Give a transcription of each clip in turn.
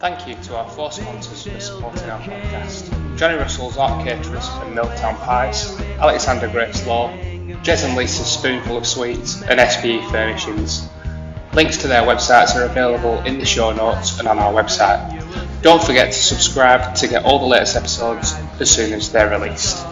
Thank you to our 4 sponsors for supporting our podcast: Johnny Russell's Art Caterers and Milktown Pies, Alexander Great's Law, Jez and Lisa's Spoonful of Sweets, and SPE Furnishings. Links to their websites are available in the show notes and on our website. Don't forget to subscribe to get all the latest episodes as soon as they're released.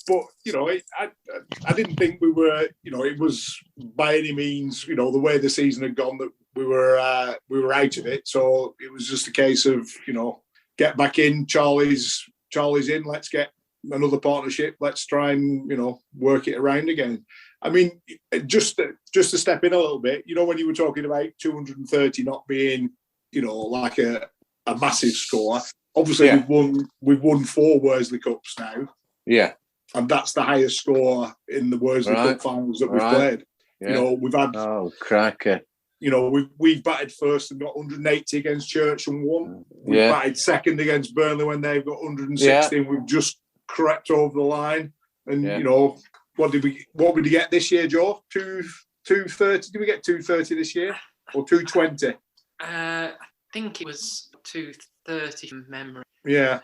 But, you know, I didn't think we were, you know, it was by any means, you know, the way the season had gone that we were out of it. So it was just a case of, you know, get back in. Charlie's in. Let's get another partnership. Let's try and, you know, work it around again. I mean, just to step in a little bit, you know, when you were talking about 230 not being, you know, like a massive score. Obviously, we've won 4 Worsley Cups now. Yeah. And that's the highest score in the Worsley Cup finals that we've played. Yeah. You know, we've had... Oh, cracker. You know, we've batted first and got 180 against Church and won. We've batted second against Burnley when they've got 160. And we've just crept over the line. And, you know, what did we get this year, Joe? 230? Did we get 230 this year? Or 220? I think it was 230 from memory. Yeah.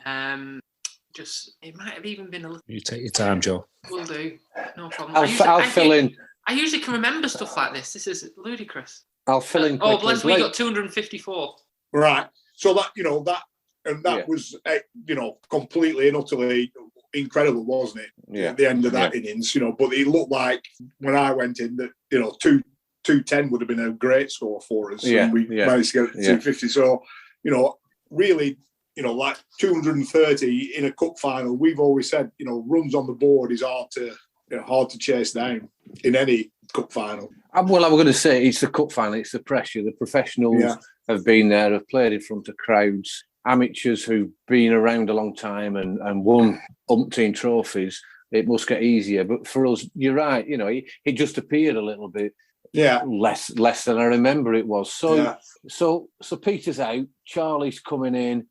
It might have even been a little... You take your time, Joe. Will do. No problem. I'll fill in. I usually can remember stuff like this. This is ludicrous. I'll fill in. Blez, we got 254. Right. So that, you know, that was, you know, completely and utterly incredible, wasn't it? Yeah. At the end of that innings, you know, but it looked like when I went in that, you know, 210 would have been a great score for us. Yeah. And we managed to get 250. So, you know, really, you know, like 230 in a cup final, we've always said, you know, runs on the board is hard to chase down in any cup final. Well, I'm going to say it's the cup final, it's the pressure. The professionals have been there, have played in front of crowds. Amateurs who've been around a long time and won umpteen trophies, it must get easier. But for us, you're right, you know, it just appeared a little bit less than I remember it was. So Peter's out, Charlie's coming in.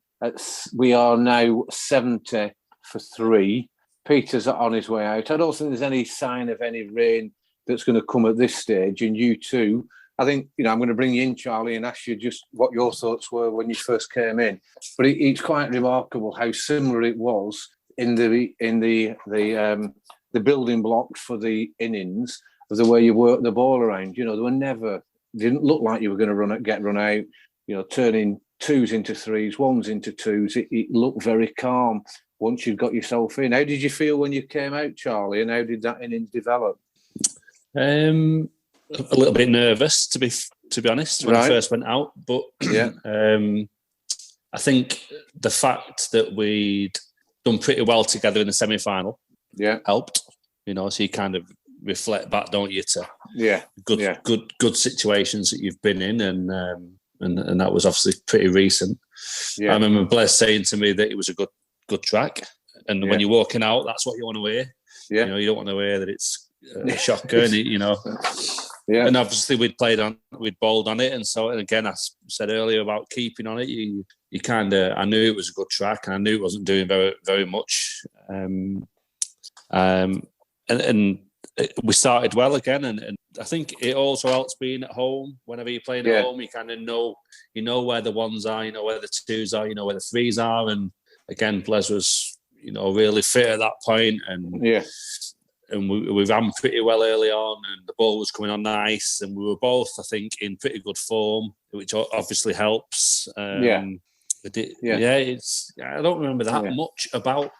We are now 70 for 3. Peter's on his way out. I don't think there's any sign of any rain that's going to come at this stage. And you too, I think, you know, I'm going to bring you in, Charlie, and ask you just what your thoughts were when you first came in. But it's quite remarkable how similar it was in the building blocks for the innings of the way you work the ball around. You know, didn't look like you were going to get run out. You know, turning 2s into 3s, 1s into 2s. It looked very calm once you'd got yourself in. How did you feel when you came out, Charlie, and how did that innings develop? A little bit nervous, to be honest, when I first went out. But I think the fact that we'd done pretty well together in the semi-final helped. You know, so you kind of reflect back, don't you, to good situations that you've been in, and that was obviously pretty recent. Yeah. I remember Blez saying to me that it was a good track, and when you're walking out, that's what you want to hear. Yeah. You know, you don't want to hear that it's a shocker, and you know. Yeah. And obviously we'd bowled on it, and so again, I said earlier about keeping on it. You kind of, I knew it was a good track, and I knew it wasn't doing very very much. And we started well again, and I think it also helps being at home. Whenever you're playing at home, you kind of know where the 1s are, you know where the 2s are, you know where the 3s are. And again, Blez was, you know, really fit at that point, and we ran pretty well early on, and the ball was coming on nice, and we were both, I think, in pretty good form, which obviously helps. It's I don't remember that much about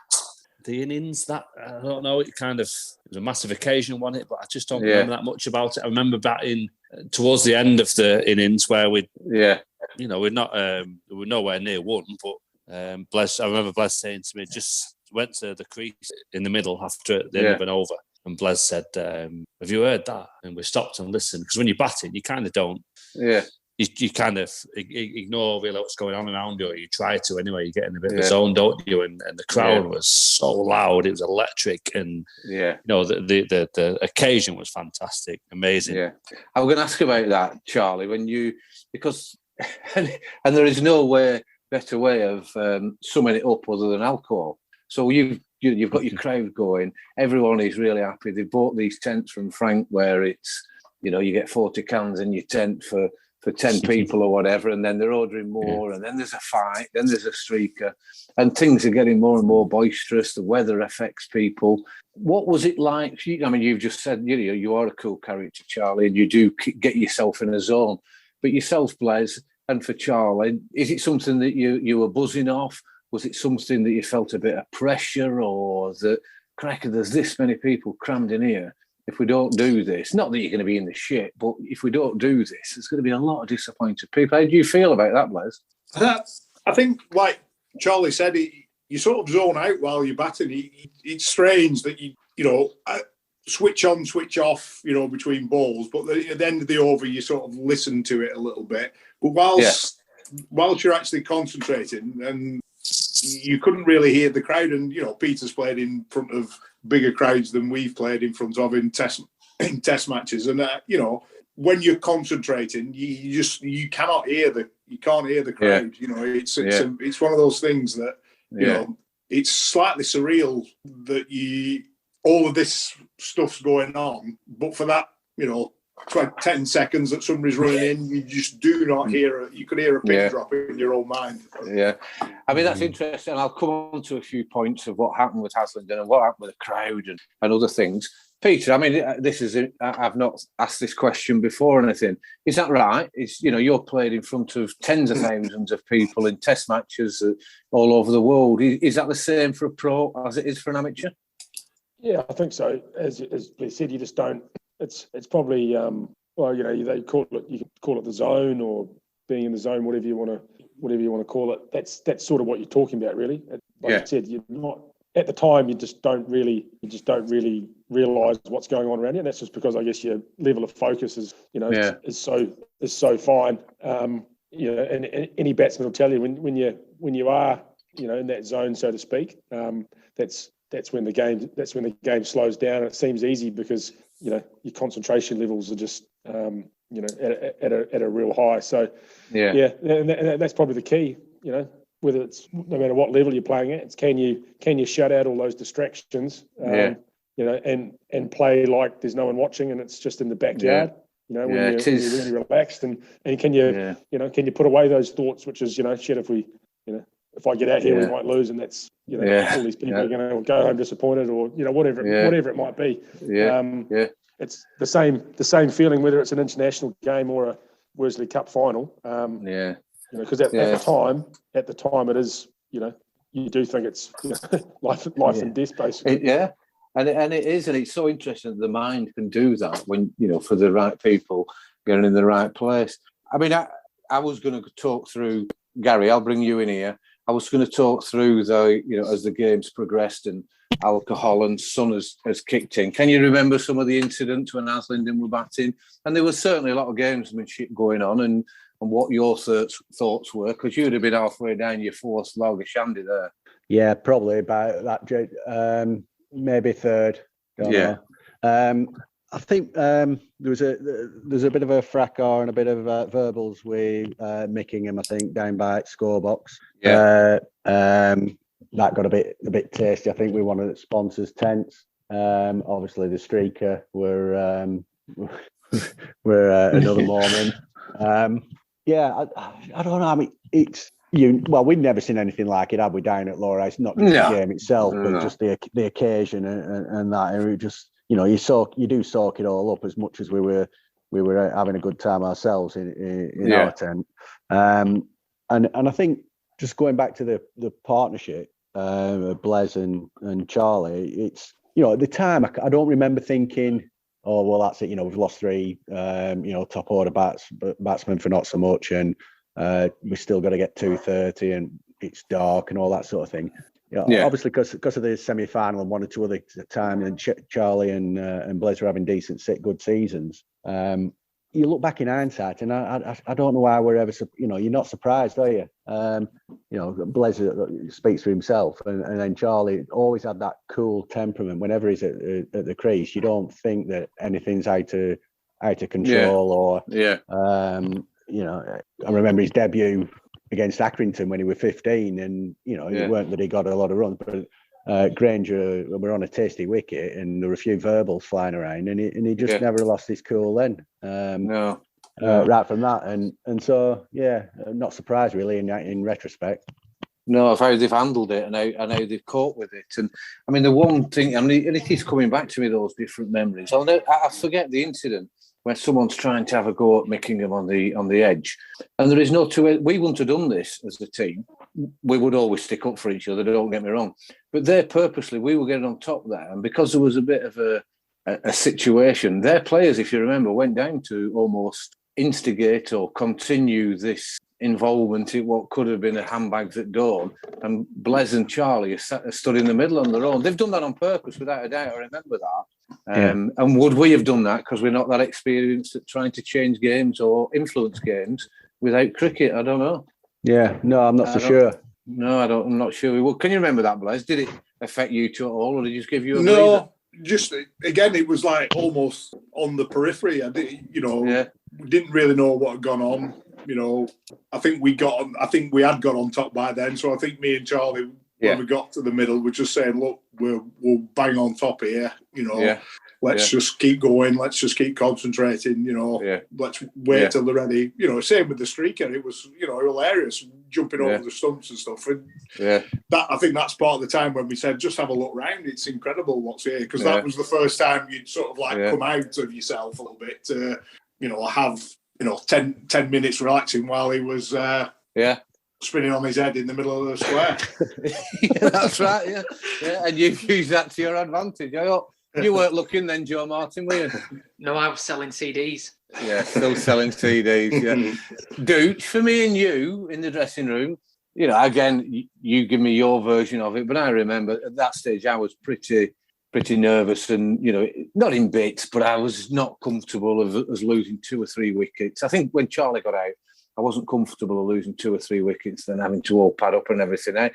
the innings. That I don't know. It was a massive occasion, wasn't it? But I just don't remember that much about it. I remember batting towards the end of the innings where we were nowhere near one. But I remember Blez saying to me, just went to the crease in the middle after the end of an over, and Blez said, "Have you heard that?" And we stopped and listened, because when you're batting, you kind of don't. Yeah. You kind of ignore really what's going on around you, or you try to anyway. You get in a bit of a zone, don't you? And the crowd was so loud; it was electric, and you know the occasion was fantastic, amazing. Yeah, I'm going to ask about that, Charlie. Because and there is no better way of summing it up other than alcohol. So you've got your crowd going. Everyone is really happy. They bought these tents from Frank where it's, you get 40 cans in your tent for 10 people or whatever, and then they're ordering more, and then there's a fight, then there's a streaker, and things are getting more and more boisterous. The weather affects people. What was it like? I mean, you've just said you are a cool character, Charlie, and you do get yourself in a zone. But yourself, Blez, and for Charlie, is it something that you were buzzing off? Was it something that you felt a bit of pressure, or that, cracker, there's this many people crammed in here? If we don't do this, not that you're going to be in the shit, but if we don't do this, there's going to be a lot of disappointed people. How do you feel about that, Blez? I think, like Charlie said, you sort of zone out while you're batting. It's strange that you switch on, switch off, between balls, but at the end of the over, you sort of listen to it a little bit. But whilst you're actually concentrating, and you couldn't really hear the crowd, and Peter's played in front of bigger crowds than we've played in front of in test matches, and when you're concentrating, you can't hear the crowd. It's one of those things that it's slightly surreal that all of this stuff's going on, but for that 10 seconds that somebody's running in, you just do not hear you could hear a pin drop in your own mind. I mean, that's interesting. I'll come on to a few points of what happened with Haslingden and what happened with the crowd and other things. Peter, I mean, I've not asked this question before or anything. Is that right? You're played in front of tens of thousands of people in test matches all over the world. Is that the same for a pro as it is for an amateur? Yeah, I think so. As Blez said, you just don't. It's probably they call it, you can call it the zone or being in the zone, whatever you want to call it. That's sort of what you're talking about, really. Like I said, you're not at the time. You just don't really realise what's going on around you. And that's just because I guess your level of focus is is so fine. And any batsman will tell you when you are in that zone, so to speak. That's when the game slows down. It seems easy because your concentration levels are just at a real high. So and that's probably the key. Whether it's no matter what level you're playing at, it's can you shut out all those distractions. And play like there's no one watching and it's just in the backyard. When you're really relaxed and can you can you put away those thoughts, which is shit, if I get out here, we might lose, and that's all these people are going to go home disappointed, or whatever it might be. It's the same feeling whether it's an international game or a Worsley Cup final. Because at the time it is you do think it's life and death basically. And it is, and it's so interesting that the mind can do that when for the right people getting in the right place. I mean, I was going to talk through, Gary. I'll bring you in here. I was going to talk through as the game's progressed and alcohol and sun has kicked in. Can you remember some of the incidents when Haslingden were batting? And there was certainly a lot of gamesmanship going on, and what your thoughts were, because you'd have been halfway down your fourth log of shandy there. Yeah, probably about that. Maybe third. Don't know. I think there's a bit of a fracas and a bit of verbals with Mickingham, I think, down by scorebox. That got a bit tasty. I think we wanted the sponsors' tents. Obviously, the streaker were another moment. I don't know. I mean, it's we'd never seen anything like it, have we, down at Lowerhouse? Not just the game itself, but just the occasion and that. And it just you do soak it all up as much as we were having a good time ourselves in our tent. And I think just going back to the partnership, Blez and Charlie, it's at the time I don't remember thinking, oh well, that's it. We've lost three top order batsmen for not so much, and we still got to get 230, and it's dark and all that sort of thing. Obviously, because of the semi-final and one or two other times, and Charlie and Blez were having good seasons. You look back in hindsight, and I don't know why we're ever. You're not surprised, are you? Blez speaks for himself, and then Charlie always had that cool temperament. Whenever he's at the crease, you don't think that anything's out of control or I remember his debut against Accrington when he was 15, and it weren't that he got a lot of runs, but Granger were on a tasty wicket, and there were a few verbals flying around, and he just never lost his cool then. Right from that, and so not surprised really in retrospect. No, of how they've handled it and how they've coped with it. And I mean, the one thing, and it keeps coming back to me, those different memories. I forget the incident where someone's trying to have a go at Mickingham on the edge. And there is no two way. We wouldn't have done this as a team. We would always stick up for each other, don't get me wrong. But they purposely, we were getting on top there. And because there was a bit of a situation, their players, if you remember, went down to almost instigate or continue this involvement in what could have been a handbags at dawn, and Blez and Charlie are stood in the middle on their own. They've done that on purpose, without a doubt. I remember that. And would we have done that because we're not that experienced at trying to change games or influence games without cricket? I don't know. Yeah, no, I'm not so sure. No, I'm not sure. Well, can you remember that, Blez? Did it affect you two at all, or did it just give you a no? breather? Just again, it was like almost on the periphery. We didn't really know what had gone on. I think we had got on top by then. So I think me and Charlie, when we got to the middle, were just saying, "Look, we'll bang on top here. Let's just keep going. Let's just keep concentrating. Let's wait till they're ready. Same with the streaker. It was hilarious, jumping over the stumps and stuff. And that, I think that's part of the time when we said, just have a look round. It's incredible what's here, because that was the first time you'd sort of like come out of yourself a little bit to have 10 minutes relaxing while he was spinning on his head in the middle of the square. That's right. Yeah, and you've used that to your advantage. You weren't looking then, Joe Martin, were you? No, I was selling CDs. Yeah, still selling CDs. Yeah, Dooch, for me and you in the dressing room. Again, you give me your version of it, but I remember at that stage I was pretty nervous, and not in bits, but I was not comfortable of us losing 2 or 3 wickets. I think when Charlie got out, I wasn't comfortable of losing 2 or 3 wickets, then having to all pad up and everything.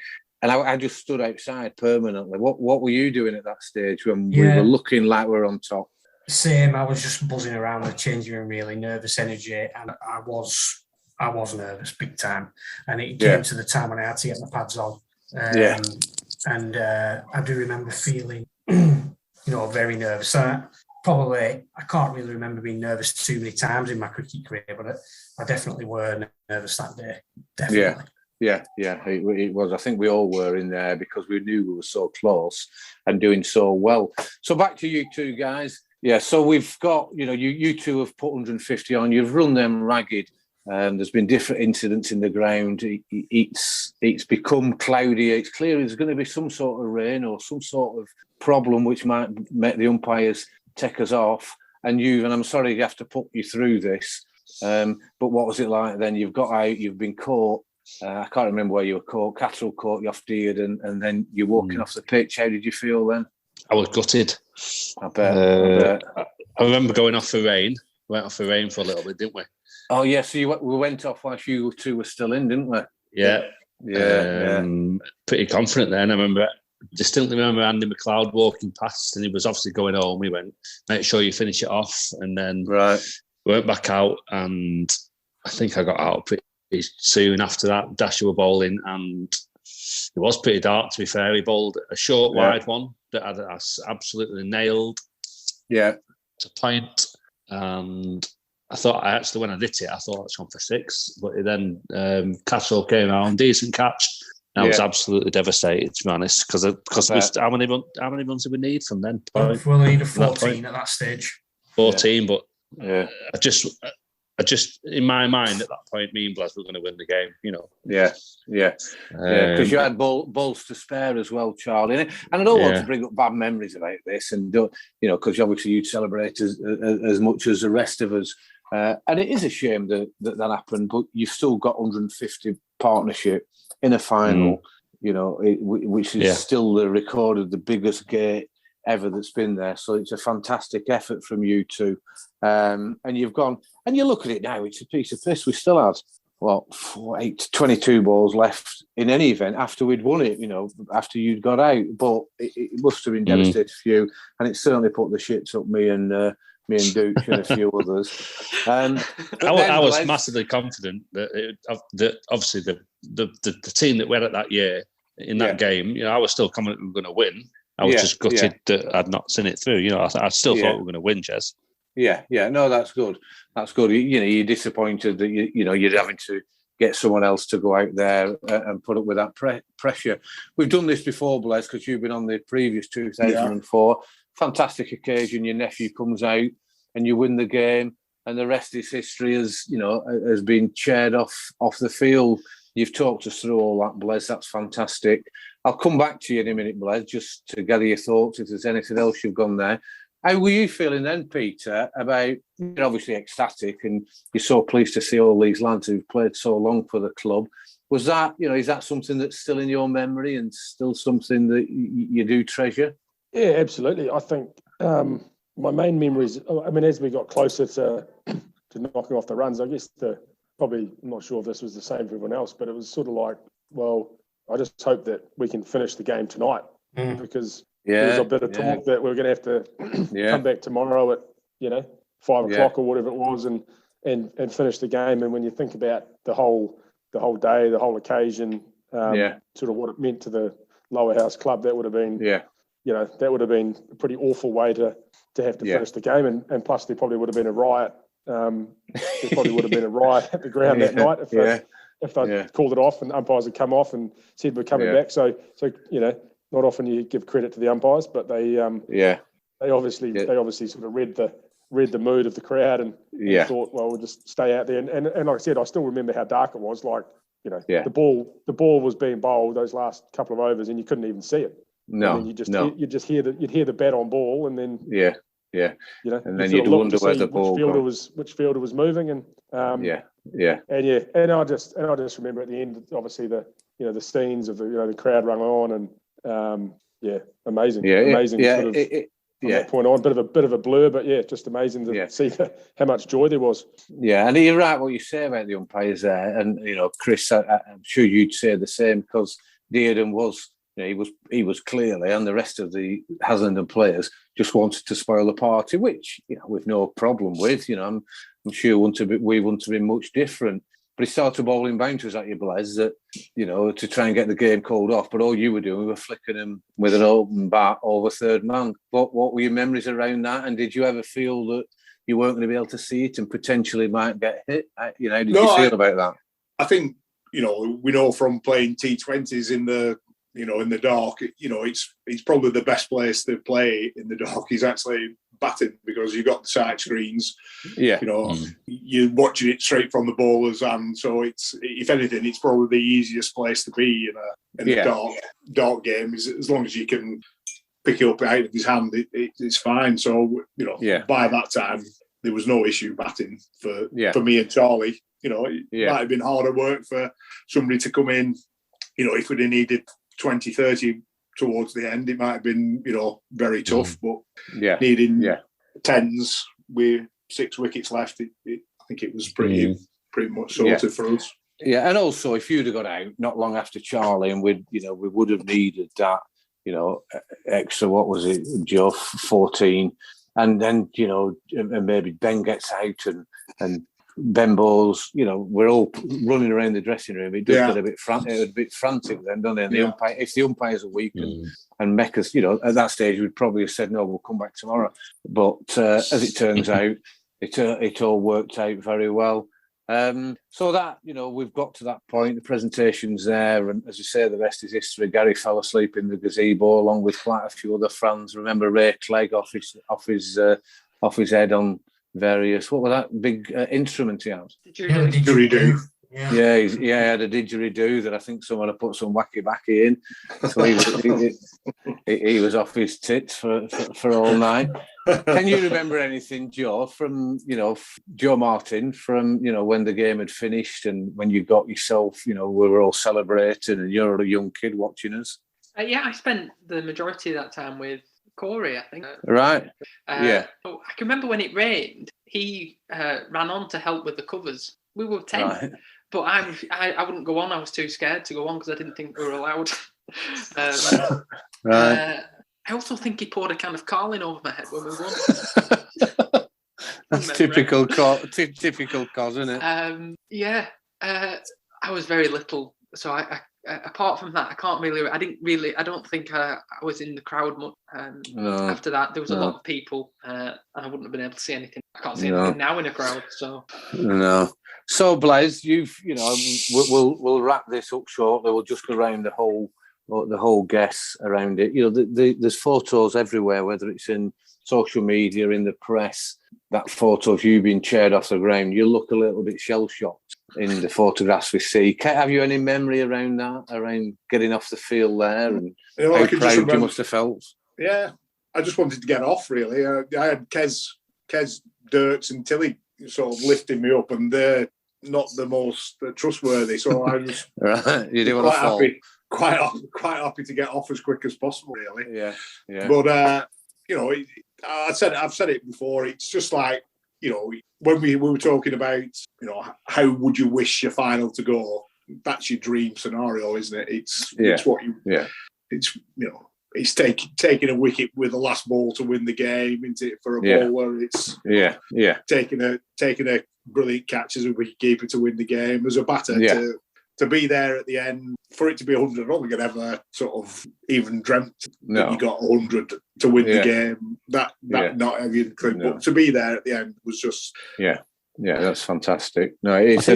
I just stood outside permanently. What were you doing at that stage when we were looking like we were on top? Same. I was just buzzing around the changing room, really nervous energy, and I was nervous big time. And it came to the time when I had to get my pads on. And I do remember feeling, very nervous. I can't really remember being nervous too many times in my cricket career, but I definitely were nervous that day. Definitely. Yeah, it was. I think we all were in there because we knew we were so close and doing so well. So back to you two guys. Yeah, so we've got, you two have put 150 on. You've run them ragged. There's been different incidents in the ground. It's become cloudy. It's clear there's going to be some sort of rain or some sort of problem which might make the umpires take us off. And I'm sorry to have to put you through this, but what was it like then? You've got out, you've been caught. I can't remember where you were caught. Catterall caught you off-deered, and then you're walking off the pitch. How did you feel then? I was gutted. I bet. I remember going off for rain. We went off for rain for a little bit, didn't we? Oh, yeah. So we went off whilst you two were still in, didn't we? Yeah. Pretty confident then. I distinctly remember Andy McLeod walking past, and he was obviously going home. He went, make sure you finish it off. And then we went back out, and I think I got out pretty soon after that. Dasher were bowling, and it was pretty dark, to be fair. He bowled a short, wide one that I absolutely nailed. Yeah. To point. And I thought, when I hit it, I thought it's gone for 6. But then Catterall came around, decent catch. I was absolutely devastated, to be honest, because how many runs did we need from then? We'll need a 14 at that stage. 14, but I just, in my mind at that point, me and Blez were going to win the game, Because you had balls to spare as well, Charlie. And I don't want to bring up bad memories about this, and because obviously you'd celebrate as much as the rest of us. And it is a shame that happened, but you've still got 150 partnership in a final, which is still the record of the biggest gate ever that's been there. So it's a fantastic effort from you two. And you've gone, and you look at it now, it's a piece of piss. We still had, 22 balls left in any event after we'd won it, after you'd got out. But it must have been devastating for you. And it certainly put the shits up me and me and Dooch and a few others. I was massively confident that obviously the team that went at that year in that game, I was still confident we were going to win. I was just gutted that I'd not seen it through. I still thought we were going to win, Jez. Yeah. No, that's good. That's good. You're disappointed that you're having to get someone else to go out there and put up with that pressure. We've done this before, Blez, because you've been on the previous 2004. Fantastic occasion. Your nephew comes out and you win the game, and the rest is history. Has been chaired off the field. You've talked us through all that, Blez. That's fantastic. I'll come back to you in a minute, Blez, just to gather your thoughts if there's anything else you've gone there. How were you feeling then, Peter, about, you're obviously ecstatic and you're so pleased to see all these lads who've played so long for the club. Was that, is that something that's still in your memory and still something that you do treasure? Yeah, absolutely. I think my main memories, as we got closer to knocking off the runs, I guess I'm not sure if this was the same for everyone else, but it was sort of like, well, I just hope that we can finish the game tonight because there was a bit of talk that we were going to have to come back tomorrow at 5 o'clock or whatever it was and finish the game. And when you think about the whole day, the whole occasion, sort of what it meant to the Lowerhouse club, that would have been that would have been a pretty awful way to have to finish the game. And plus there probably would have been a riot. There probably would have been a riot at the ground that night if they called it off and umpires had come off and said we're coming back. So not often you give credit to the umpires, but they obviously sort of read the mood of the crowd and thought, well, we'll just stay out there. And like I said, I still remember how dark it was. Like the ball was being bowled those last couple of overs, and you couldn't even see it. No, and you'd hear the bat on ball, and then and then you'd wonder where the ball which fielder was moving, and and I just remember at the end, obviously the scenes of the crowd rung on and. Amazing. From that point on, bit of a blur, but just amazing to see how much joy there was. Yeah, and you're right what you say about the umpires there, and Chris, I'm sure you'd say the same because Dearden was, he was clearly, and the rest of the Haslingden players just wanted to spoil the party, which we've no problem with. I'm sure we wouldn't have been much different. But he started bowling bouncers at you, Blez, that, to try and get the game called off. But all you were doing, we were flicking him with an open bat over third man. What were your memories around that? And did you ever feel that you weren't going to be able to see it and potentially might get hit? How did you feel about that? I think, we know from playing T20s in the dark, it's probably the best place to play in the dark is actually batting because you've got the side screens. You're watching it straight from the bowlers, and so it's, if anything, it's probably the easiest place to be in a dark game. As long as you can pick it up out of his hand, it's fine. So by that time there was no issue batting for me and Charlie. It might have been harder work for somebody to come in. If we'd have needed 20, 30 towards the end, it might have been, very tough. But needing tens with 6 wickets left, I think it was pretty much sorted for us. Yeah, and also if you'd have got out not long after Charlie, and we would have needed that, extra. What was it, Joe? 14, and then and maybe Ben gets out and Ben bowls, we're all running around the dressing room. It does get a bit frantic then, doesn't it? And the umpire, if the umpires are weak and Mecca's, at that stage, we'd probably have said, no, we'll come back tomorrow. But as it turns out, it all worked out very well. So that, we've got to that point, the presentation's there, and as you say, the rest is history. Gary fell asleep in the gazebo along with quite a few other fans. Remember Ray Clegg off his head on various, what was that big instrument he had? Didgeridoo. Yeah, he had a didgeridoo that I think someone had put some wacky in. So he was off his tits for all night. Can you remember anything, Joe, from Joe Martin, from when the game had finished and when you got yourself, we were all celebrating and you're a young kid watching us? I spent the majority of that time with Corey, I think. Right. I can remember when it rained, he ran on to help with the covers. We were 10, right. But I wouldn't go on. I was too scared to go on because I didn't think we were allowed. Right. I also think he poured a can of Carling over my head when we won. That's typical cause, isn't it? Yeah. I was very little, so I apart from that, I don't think I was in the crowd much. After that, there was a lot of people, and I wouldn't have been able to see anything. I can't see anything now in a crowd. So no. So Blez, we'll wrap this up shortly. We'll just go around the whole guess around it. There's photos everywhere, whether it's in social media, in the press. That photo of you being chaired off the ground, you look a little bit shell-shocked in the photographs we see. Have you any memory around that, around getting off the field there, and how proud you must have felt? Yeah, I just wanted to get off, really. I had Kez, Dirks and Tilly sort of lifting me up, and they're not the most trustworthy, so I was right. You didn't want to fall. Quite happy to get off as quick as possible, really. Yeah. But I've said it before. It's just like, when we were talking about, how would you wish your final to go? That's your dream scenario, isn't it? It's what you. Yeah. It's it's taking a wicket with the last ball to win the game, isn't it? For a bowler, it's taking a brilliant catch as a wicketkeeper to win the game. As a batter, to be there at the end, for it to be 100, I don't think I'd ever sort of even dreamt that you got 100 to win the game. That not even could, but to be there at the end was just that's fantastic. No, it's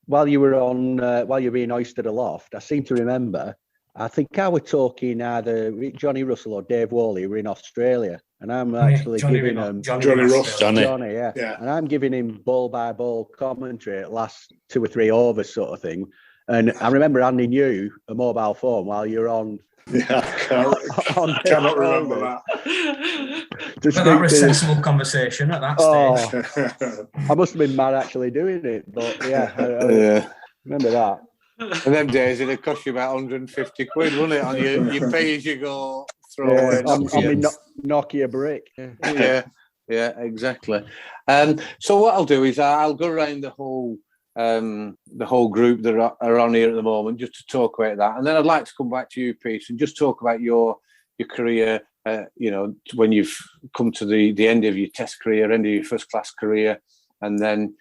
while you were on while you were being hoisted aloft, I seem to remember. I think I was talking either Johnny Russell or Dave Worley were in Australia, and I'm actually giving him Johnny Russell, and I'm giving him ball by ball commentary at last 2 or 3 overs sort of thing. And I remember handing you a mobile phone while you're on. Yeah, I cannot remember that. That was a sensible conversation at that stage. I must have been mad actually doing it, but I remember that. And them days it'd cost you about 150 quid, wouldn't it? On your pay as you go throw on my Nokia brick. Yeah, exactly. So what I'll do is I'll go around the whole group that are on here at the moment just to talk about that, and then I'd like to come back to you, Peter, and just talk about your career. When you've come to the end of your Test career, end of your first class career, and then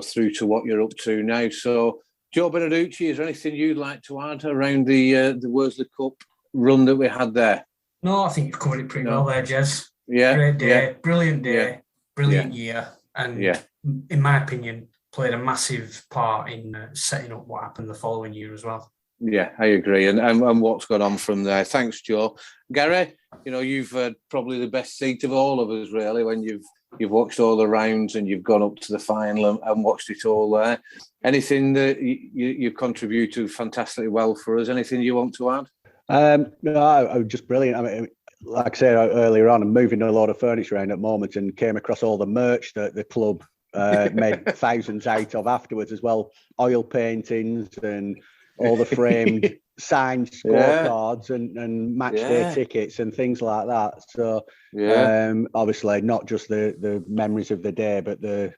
through to what you're up to now. So, Joe Beneducci, is there anything you'd like to add around the Worsley Cup run that we had there? No, I think you've covered it pretty well there, Jez. Yeah. Great day, brilliant day, brilliant year. And in my opinion, played a massive part in setting up what happened the following year as well. Yeah, I agree. And what's gone on from there. Thanks, Joe. Gary, you've had probably the best seat of all of us, really, when you've watched all the rounds and you've gone up to the final and watched it all there. Anything that you contributed fantastically well for us? Anything you want to add? No, just brilliant. I mean, like I said earlier on, I'm moving a lot of furniture around at the moment and came across all the merch that the club made thousands out of afterwards as well. Oil paintings and all the framed signed scorecards and match day tickets and things like that. So obviously not just the memories of the day, but the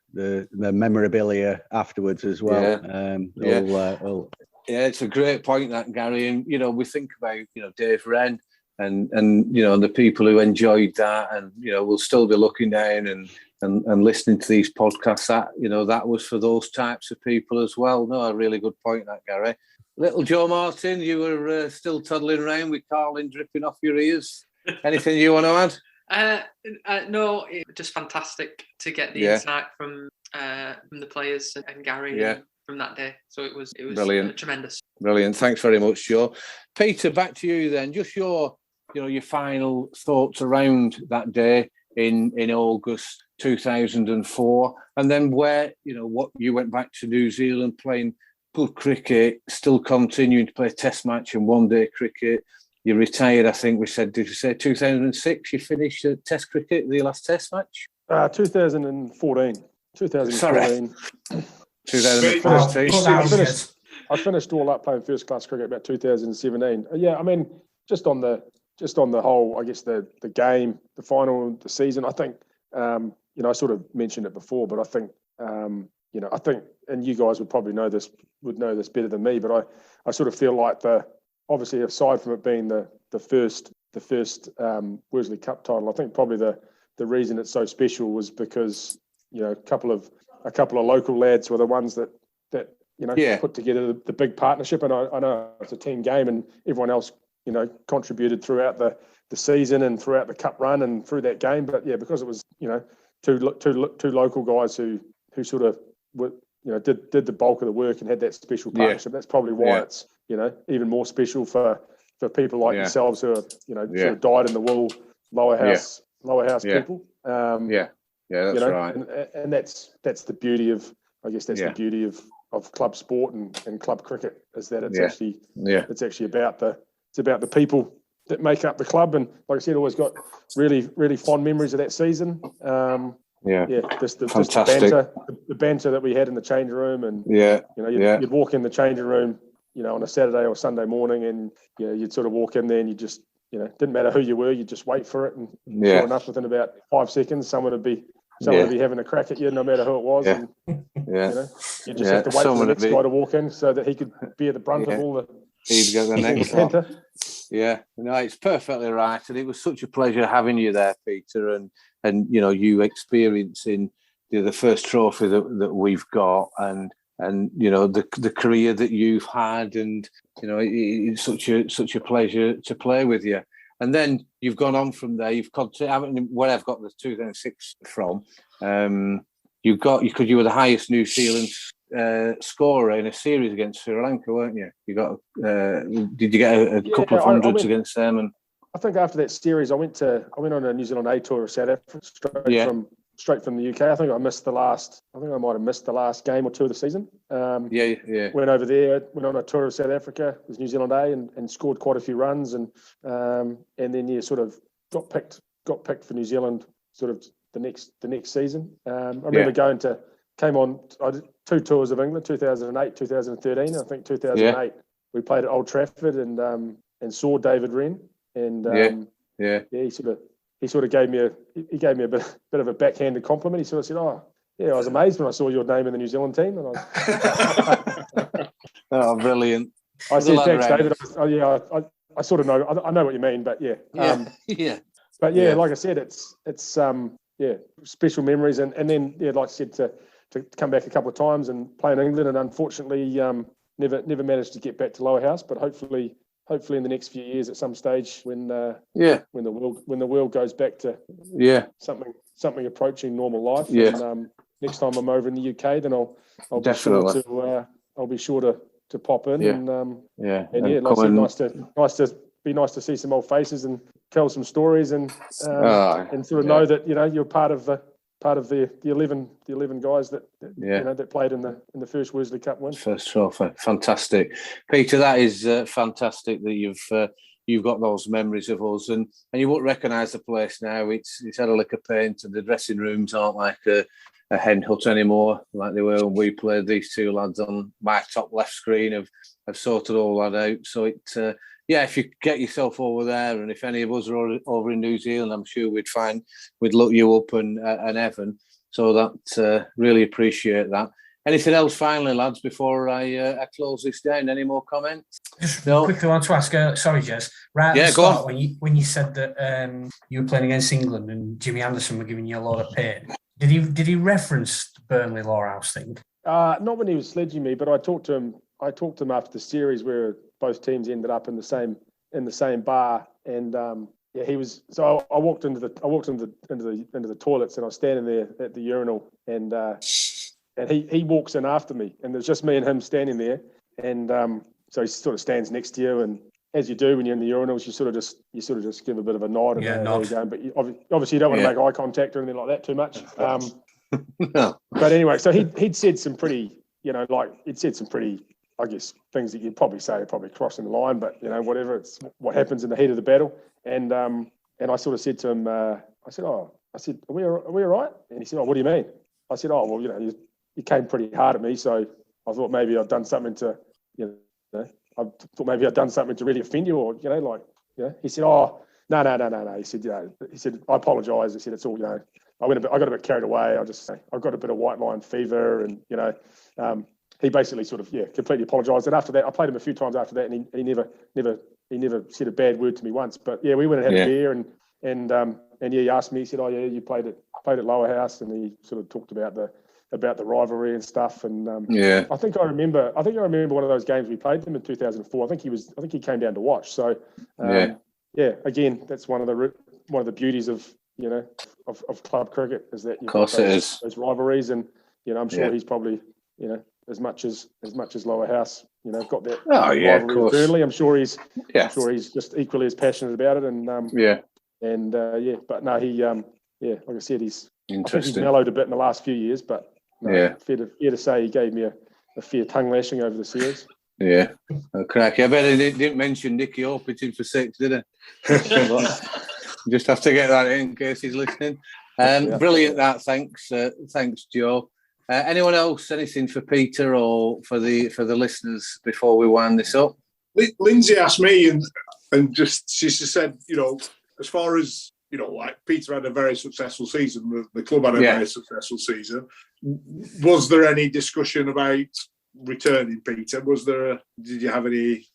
memorabilia afterwards as well. It's a great point, that, Gary. And we think about Dave Wren and the people who enjoyed that, and we'll still be looking down and listening to these podcasts. That that was for those types of people as well. No, a really good point, that, Gary. Little Joe Martin, you were still toddling around with Carlin dripping off your ears. Anything you want to add? No, it was just fantastic to get the insight from the players and Gary from that day. So it was brilliant. Tremendous. Brilliant. Thanks very much, Joe. Peter, back to you then. Just your final thoughts around that day in August 2004, and then what you went back to New Zealand playing good cricket, still continuing to play Test match and one-day cricket. You retired, I think we said, did you say 2006 you finished Test cricket, the last Test match? 2014. 2014. 2014. I finished all up playing first class cricket about 2017. I mean, just on the whole, I guess the game, the final, the season. I think I sort of mentioned it before, but I think I think, and you guys would probably know this better than me, but I sort of feel like obviously aside from it being the first Worsley Cup title, I think probably the reason it's so special was because a couple of local lads were the ones that put together the big partnership. And I know it's a team game, and everyone else contributed throughout the season and throughout the cup run and through that game. But yeah, because it was two local guys who sort of were, did the bulk of the work and had that special partnership. That's probably why it's even more special for people like yourselves who are sort of dyed in the wool Lowerhouse people. That's right. And that's the beauty of, I guess the beauty of club sport and club cricket, is that it's actually about the people that make up the club. And like I said, always got really, really fond memories of that season. Just the banter that we had in the change room, and you'd walk in the changing room, on a Saturday or Sunday morning, and you'd sort of walk in there, and you just didn't matter who you were, you just wait for it, and sure enough, within about 5 seconds, someone would be having a crack at you, no matter who it was. And, you just have to wait for the next guy to walk in so that he could bear the brunt of all the. He'd go the next one. Yeah, no, it's perfectly right, and it was such a pleasure having you there, Peter, and you experiencing the first trophy that we've got, and the career that you've had, and it's such a pleasure to play with you. And then you've gone on from there. You've continued. Where I've got the 2006 from, you were the highest New Zealand scorer in a series against Sri Lanka, weren't you? You got. Did you get a couple of hundreds against them? And I think after that series, I went on a New Zealand A tour of South Africa straight from the UK. I think I might have missed the last game or two of the season. Went over there, went on a tour of South Africa with New Zealand A and scored quite a few runs, and then sort of got picked for New Zealand sort of the next season. I remember came on, I did 2 tours of England, 2008, 2013. I think 2008 we played at Old Trafford and saw David Wren, and he sort of gave me a bit of a backhanded compliment. He sort of said, I was amazed when I saw your name in the New Zealand team. And oh, brilliant. I said, thanks, David. I sort of know. I know what you mean, but But like I said, it's special memories, and then like I said, to come back a couple of times and play in England, and unfortunately never managed to get back to Lowerhouse, but hopefully in the next few years at some stage when the world goes back to something approaching normal life. And next time I'm over in the UK, then I'll be sure to pop in. Like I said, nice to see some old faces and tell some stories, and sort of know that you're part of the 11 guys that that played in the first Worsley Cup win. First trophy, fantastic, Peter. That is fantastic that you've got those memories of us, and you won't recognise the place now. It's had a lick of paint, and the dressing rooms aren't like a hen hut anymore like they were when we played. These two lads on my top left screen have sorted all that out. So if you get yourself over there, and if any of us are over in New Zealand, I'm sure we'd look you up and Evan. So that really appreciate that. Anything else finally, lads, before I close this down? Any more comments? Just quickly want to ask, sorry, Jez. Right at the start, when you said that you were playing against England and Jimmy Anderson were giving you a lot of pain, did he reference the Burnley Lowerhouse thing? Not when he was sledging me, but I talked to him after the series where both teams ended up in the same bar, and he was. So I walked into the toilets, and I was standing there at the urinal, and he walks in after me, and there's just me and him standing there, and so he sort of stands next to you, and as you do when you're in the urinals, you sort of just give a bit of a nod, and there you go. But obviously you don't want to make eye contact or anything like that too much. No. But anyway, so he'd said some pretty, I guess, things that you'd probably say are probably crossing the line, but whatever, it's what happens in the heat of the battle. And I sort of said to him, I said, are we all right? And he said, what do you mean? I said, well, you came pretty hard at me, so I thought maybe I'd done something to, really offend you, or He said, no. He said, I apologise. He said, it's all, I got a bit carried away. I got a bit of white line fever, and he basically sort of completely apologised. And after that, I played him a few times after that, and he never said a bad word to me once. But we went and had a beer, and and he asked me. He said, "Oh yeah, you played at Lowerhouse," and he sort of talked about the rivalry and stuff. And I think I remember one of those games we played them in 2004. I think he came down to watch. So again, that's one of the beauties of club cricket, is that those rivalries, and I'm sure he's probably as much as Lowerhouse got that rivalry internally. I'm sure he's just equally as passionate about it. And but no, he like I said, he's mellowed a bit in the last few years, but fair to say he gave me a fair tongue lashing over the series. Yeah, cracky. I bet he didn't mention Nicky Orpington for 6, did he? Just have to get that in case he's listening. Brilliant, that. Thanks, Joe. Anyone else? Anything for Peter or for the listeners before we wind this up? Lindsay asked me, and she said, as far as like Peter had a very successful season, the club had a very successful season. Was there any discussion about returning, Peter? Did you have any?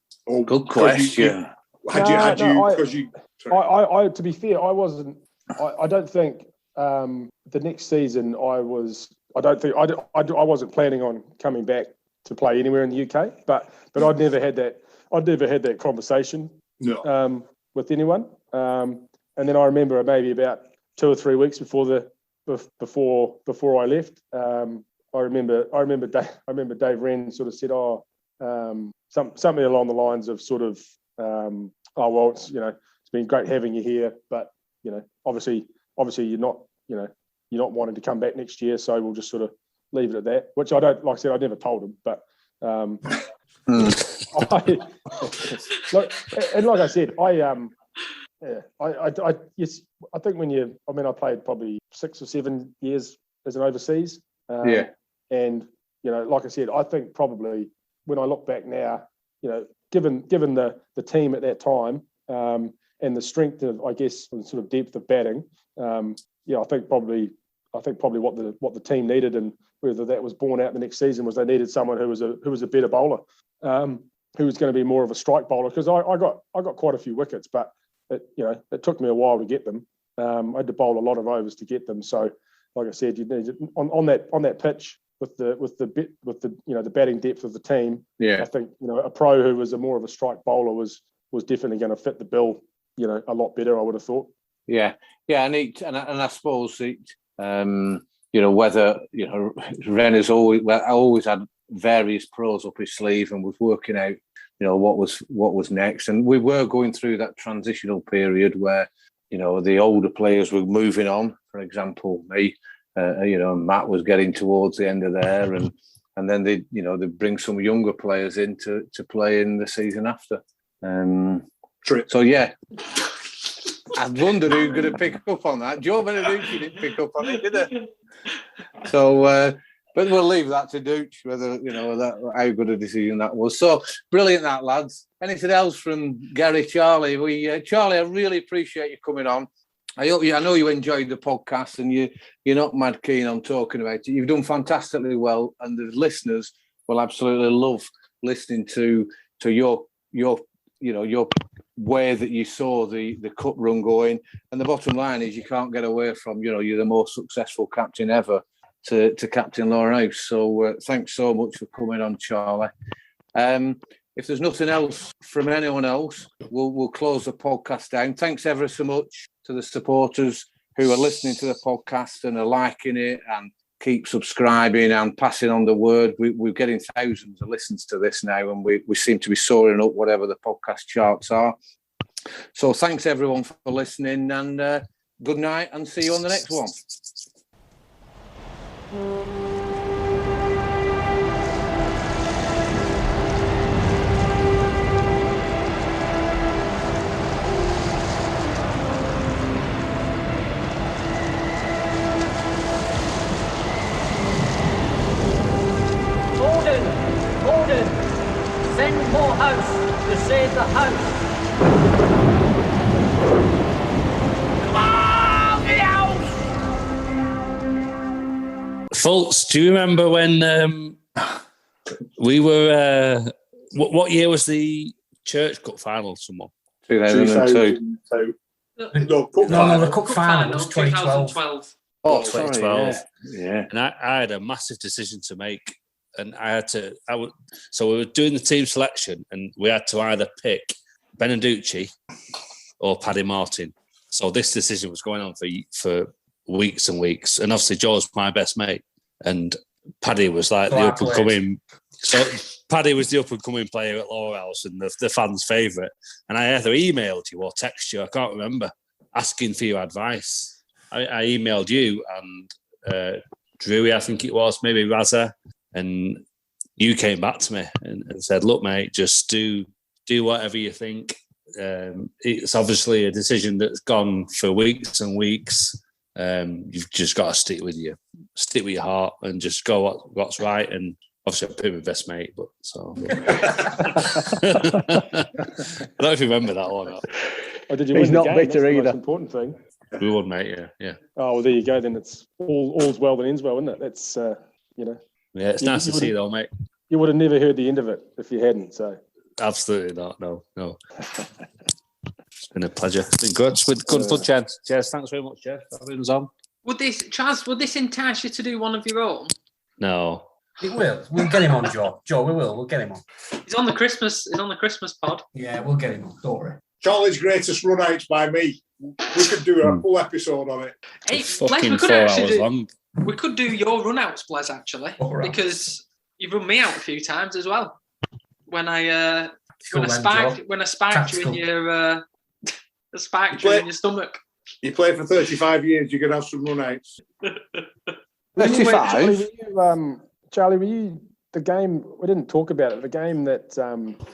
Good question. To be fair, I wasn't. I don't think the next season I wasn't planning on coming back to play anywhere in the UK. But I'd never had that conversation with anyone. And then I remember maybe about 2 or 3 weeks before I left. I remember Dave Wren sort of said, something along the lines of sort of, it's been great having you here, but obviously you're not wanting to come back next year, so we'll just sort of leave it at that. Which I don't, like I said, I never told him, but like I said, I think I played probably 6 or 7 years as an overseas. And like I said, I think probably when I look back now, given the team at that time, and the strength of, I guess, and sort of depth of batting, I think probably what the team needed, and whether that was borne out the next season, was they needed someone who was a better bowler, who was going to be more of a strike bowler, because I got quite a few wickets, but it took me a while to get them. I had to bowl a lot of overs to get them. So, like I said, you need on that pitch with the batting depth of the team. I think a pro who was more of a strike bowler was definitely going to fit the bill a lot better, I would have thought. And I suppose whether Ren has always had various pros up his sleeve and was working out what was next, and we were going through that transitional period where the older players were moving on. For example, me, Matt was getting towards the end of there, and then they bring some younger players in to play in the season after. So I wondered who's going to pick up on that. Joe Beneducci didn't pick up on it, did he? So, but we'll leave that to Dooch, whether how good a decision that was. So brilliant, that, lads. Anything else from Gary, Charlie? Charlie, I really appreciate you coming on. I know you enjoyed the podcast, and you're not mad keen on talking about it. You've done fantastically well, and the listeners will absolutely love listening to your way that you saw the cut run going. And the bottom line is, you can't get away from you're the most successful captain ever to captain Lowerhouse. So thanks so much for coming on, Charlie. If there's nothing else from anyone else, we'll close the podcast down. Thanks ever so much to the supporters who are listening to the podcast and are liking it and keep subscribing and passing on the word. We're getting thousands of listens to this now, and we seem to be soaring up whatever the podcast charts are. So thanks everyone for listening, and good night, and see you on the next one. Gordon, send more house to save the house. Come on, the house! Fultz, do you remember when we were... what year was the Church Cup final, someone? 2002. No, the cup final was 2012. Oh, 2012. Yeah. And I had a massive decision to make, and so we were doing the team selection, and we had to either pick Beneducci or Paddy Martin. So this decision was going on for weeks and weeks, and obviously Joe's my best mate, and Paddy was like the up and coming. So Paddy was the up and coming player at Lowerhouse and the fans' favourite. And I either emailed you or texted you, I can't remember, asking for your advice. I emailed you and Drewy, I think it was, maybe Raza, and you came back to me and said, "Look, mate, just do whatever you think. It's obviously a decision that's gone for weeks and weeks. You've just got to stick with your heart and just go what's right." And obviously, I'm my best mate, but so I don't know if you remember that or not. Oh, did you win? He's not bitter either. That's the important thing. We won, mate. Yeah. Oh, well, there you go. Then it's all's well that ends well, isn't it? That's Yeah, it's nice to see, though, mate. You would have never heard the end of it if you hadn't. So absolutely not. No. It's been a pleasure. It's been good. It's been good fun, Jez. Jez, thanks very much, Jeff. Having us on. Would this entice you to do one of your own? No. It will. We'll get him on, Joe. Joe, we will. We'll get him on. He's on the Christmas pod. Yeah, we'll get him on. Don't worry. Charlie's greatest run-outs by me. We could do a full episode on it. Hey, Blez, we could actually we could do your run-outs, Blez, actually, because you've run me out a few times as well. When I spiked you in your in your stomach. You play for 35 years, you're gonna have some run-outs. 35. Charlie, were you the game? We didn't talk about it. The game that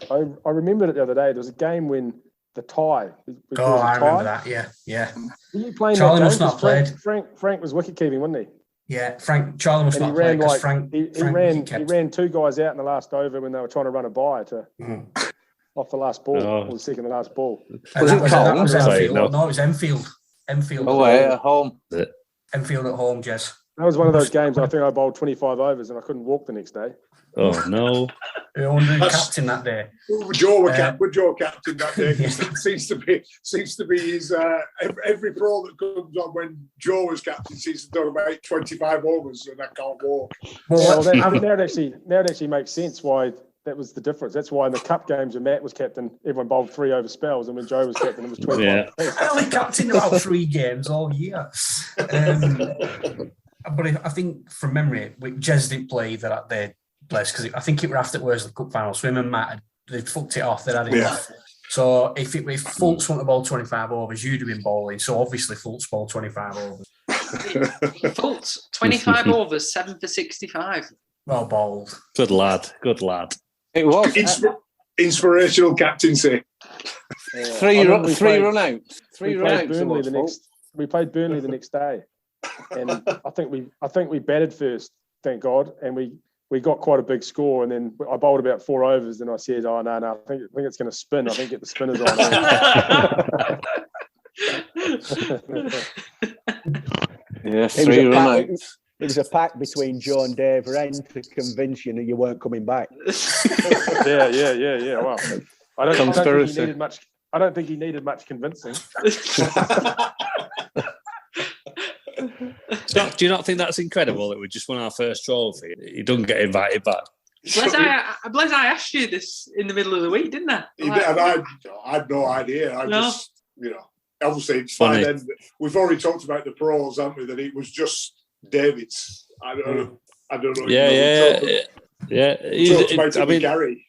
I remembered it the other day. There was a game when the tie. I remember that. Yeah. Were you playing? Charlie must not have played. Frank was wicket keeping, wasn't he? Yeah, Charlie must not have played because Frank. He ran two guys out in the last over when they were trying to run a bye off the last ball or the second to last ball. Was it Cottam? Was Enfield? No, it was Enfield. At home. Enfield at home, Jez. That was one of those games. I think I bowled 25 overs and I couldn't walk the next day. Oh no! Who was captain that day? Joe captain that day. seems to be his every pro that comes on when Joe was captain seems to talk about 25 overs and I can't walk. Well, that actually makes sense why that was the difference. That's why in the cup games when Matt was captain, everyone bowled 3 over spells, and when Joe was captain, it was 25. Yeah. I only captained about 3 games all year. But I think from memory, Jez didn't either that day, Blez, because I think it was after it was the cup final. So him and Matt, they fucked it off. They had enough. So if Fultz wanted to bowl 25 overs, you'd have been bowling. So obviously Fultz bowled 25 overs. Fultz, 25 overs, 7 for 65. Well bowled. Good lad. It was. Inspirational captaincy. 3 run-outs. 3 run-outs. We played Burnley the next day. And I think we batted first, thank God, and we got quite a big score. And then I bowled about 4 overs, and I said, "Oh no, I think it's going to spin. I think get the spinners on." Yeah, 3 run-outs. It was a pact between Joe and Dave Wren to convince you that you weren't coming back. Yeah. Well, I don't think he needed much convincing. So, do you not think that's incredible that we just won our first trophy? You don't get invited back. Blez, I asked you this in the middle of the week, didn't I? I had no idea. Just, obviously it's fine. Then we've already talked about the pros, haven't we? That it was just David's. I don't know. Yeah. Talked about it Gary.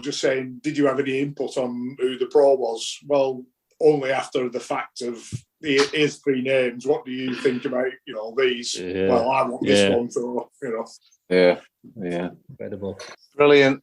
Just saying, did you have any input on who the pro was? Well, only after the fact of here's 3 names. What do you think about these? Yeah. Well, I want this one, so Yeah. Incredible. Brilliant.